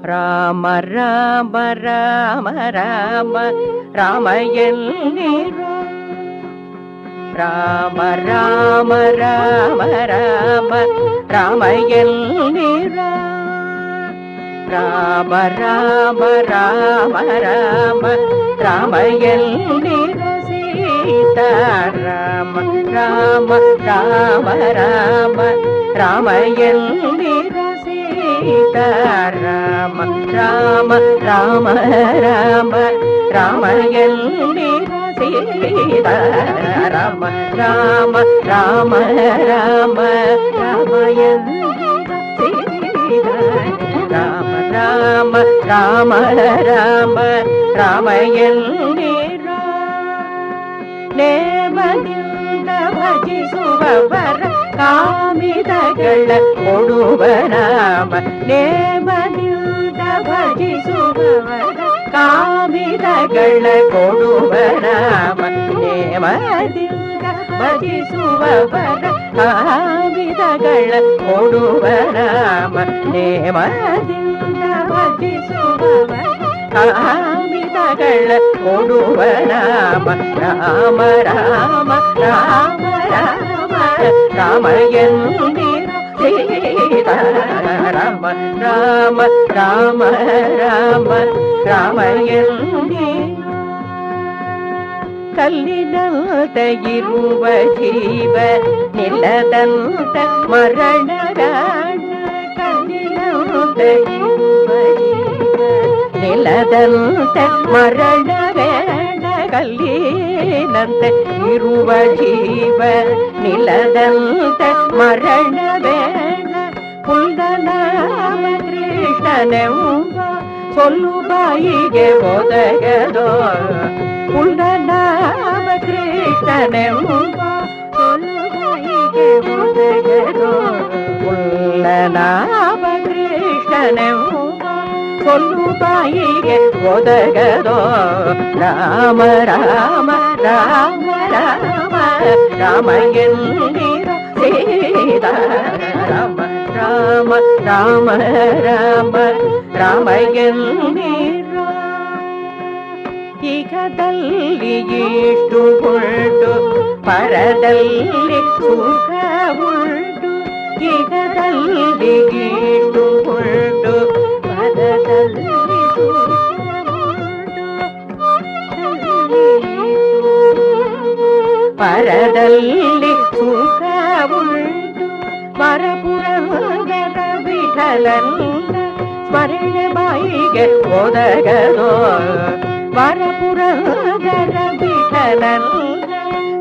ராம ராம ராம ராம ராமயல்லிரா ராம ராம ராம ராம ராமயல்லிரா ராம ராம ராம ராம ராமயல்லிரா சீதா ராம ராம ராம ராம ராமயல்லிரா சீதா ராம ராம ராம ராம ராமயல்லிரா சீதா ராம ராம ராம ராம ராமயல்லிரா சீதா ராம ராம ராம ராம ರಾಮಯಲ್ಲಿರಾ ನೇಮದಿಂದ ಭಜಿಸುವವರ ಕಾಮಿದಗಳ ಕೊಡುವ ನಾಮ ನೇಮದಿಂದ ಭಜಿಸುವವರ ಕಾಮಿದಗಳ ಕೊಡುವ ನಾಮ ನೇಮದಿಂದ ಭಜಿಸುವವರ ಕಾಮಿದಗಳ ಕೊಡುವ ನಾಮ ನೇಮದಿಂದ ಭಜಿಸುವವರ ಕಾಮಿದಗಳ ಕೊಡುವ ನಾಮ ರಾಮ ರಾಮ ರಾಮ ರಾಮ ರಾಮಯಂದಿರ ಸೀತಾ ರಾಮ ರಾಮ ರಾಮ ರಾಮ ರಾಮಯಂದಿರ ಕಲ್ಲಿನಂತೆ ಇರುವ ಜೀವ ನಿಲ್ಲದಂತ ಮರಣಗಾಣ ಕಲ್ಲಿನಂತೆ ಇರುವ ಜೀವ ನಿಲ್ಲದಂತೆ ಮರಣವೇಣ ಕಲ್ಲಿನಂತೆ ಇರುವ ಜೀವ ನಿಲ್ಲದಂತೆ ಮರಣವೇಣ ಪುಲ್ಲನಾಮ ಕೃಷ್ಣನೆಂಬ ಸೊಲ್ಲು ಬಾಯಿಗೆ ಒದಗದೋ ಪುಲ್ಲನಾಮ ಕೃಷ್ಣನೆಂಬ ಸೊಲ್ಲು ಬಾಯಿಗೆ ಒದಗದೋ ಪುಲ್ಲನಾಮ ಕೃಷ್ಣನೆಂಬ ಸೊಲ್ಲು ಬಾಯಿಗೆ ಒದಗದೋ ರಾಮ ರಾಮ ರಾಮ ರಾಮ ರಾಮಯಂದಿರ ಸೀತಾ ರಾಮ ರಾಮ ರಾಮ ರಾಮ ರಾಮಯಂದಿರ ಈಗದಲ್ಲಿ ಇಷ್ಟು ಉಂಟು ಪರದಲ್ಲಿ ಸುಖ ಉಂಟು ಈಗದಲ್ಲಿ ಇಷ್ಟು ಉಂಟು ಪರದಲ್ಲಿ ಸುಖ ಪರದಲ್ಲಿ ಸುಖ ಉಂಟು ವರಪುರಂದರ ವಿಠಲನ್ನ ಸ್ಮರಣೆ ಬಾಯಿಗೆ ಒದಗದೋ ವರಪುರಂದರ ವಿಠಲನ್ನ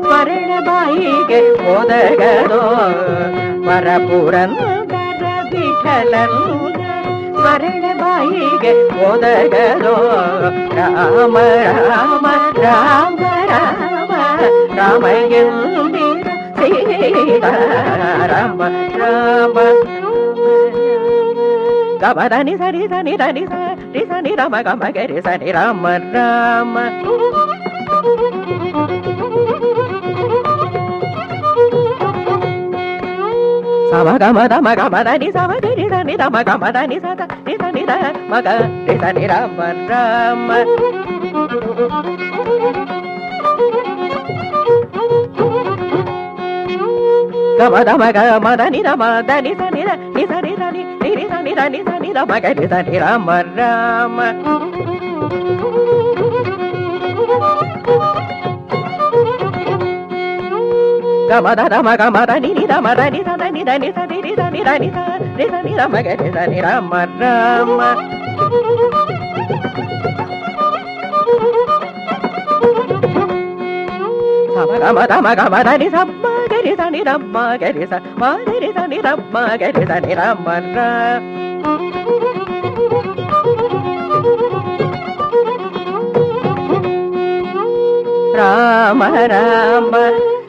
ಸ್ಮರಣೆ ಬಾಯಿಗೆ ಒದಗದೋ ವರಪುರಂದರ ವಿಠಲನ್ನ ಸ್ಮರಣೆ ಬಾಯಿಗೆ ಒದಗದೋ ರಾಮ ರಾಮ ರಾಮ ರಾಮ ರಾಮಯಂದಿರ ಸೀತಾ ರಾಮ ರಾಮ ಗಮದನಿ ಸರಿ ಸನಿ ಧನಿ ಸರಿ ಸನಿ ರಾಮ ಗಮ ಗರಿ ಸನಿ ರಾಮ ರಾಮ ಸಮ ಗಮ ದಮ ಗಮ ಧನಿ ಸಮ ಗರಿ ಧನಿ ದಮ ಗಮ ಧನಿ ಸದ ನಿ ಧನಿ ದ ಮಗ ರಿ ಸನಿ ರಾಮ ರಾಮ ಗಮ ದಮ ಗಮ ಧನಿ ದಮ ಧನಿ ಸನಿ ದ ನಿ ಸರಿ ಧನಿ ನಿ ರಿ ಸನಿ ಧನಿ ಸನಿ ದ ಮಗ ರಿ ಸನಿ ರಾಮ ರಾಮ ಗಮ ದಮ ಗಮ ಧನಿ ನಿ ದಮ ಧನಿ ಸ ಧನಿ ಧನಿ ಸ ರಿ ಧನಿ ಧನಿ ಸ ರಿ ಸನಿ ದ ಮಗ ರಿ ಸನಿ ರಾಮ ರಾಮ ಗಮ ದಮ ಗಮ ಧನಿ ಸ ಗರಿ ಸನಿ ರಮ್ಮ ಗರಿ ಸ ಮಾರಿ ಸನಿ ರಮ್ಮ ಗರಿ ಸನಿ ರಾಮ ರಾಮ ರಾಮ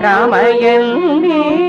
ರಾಮಯಂದಿರ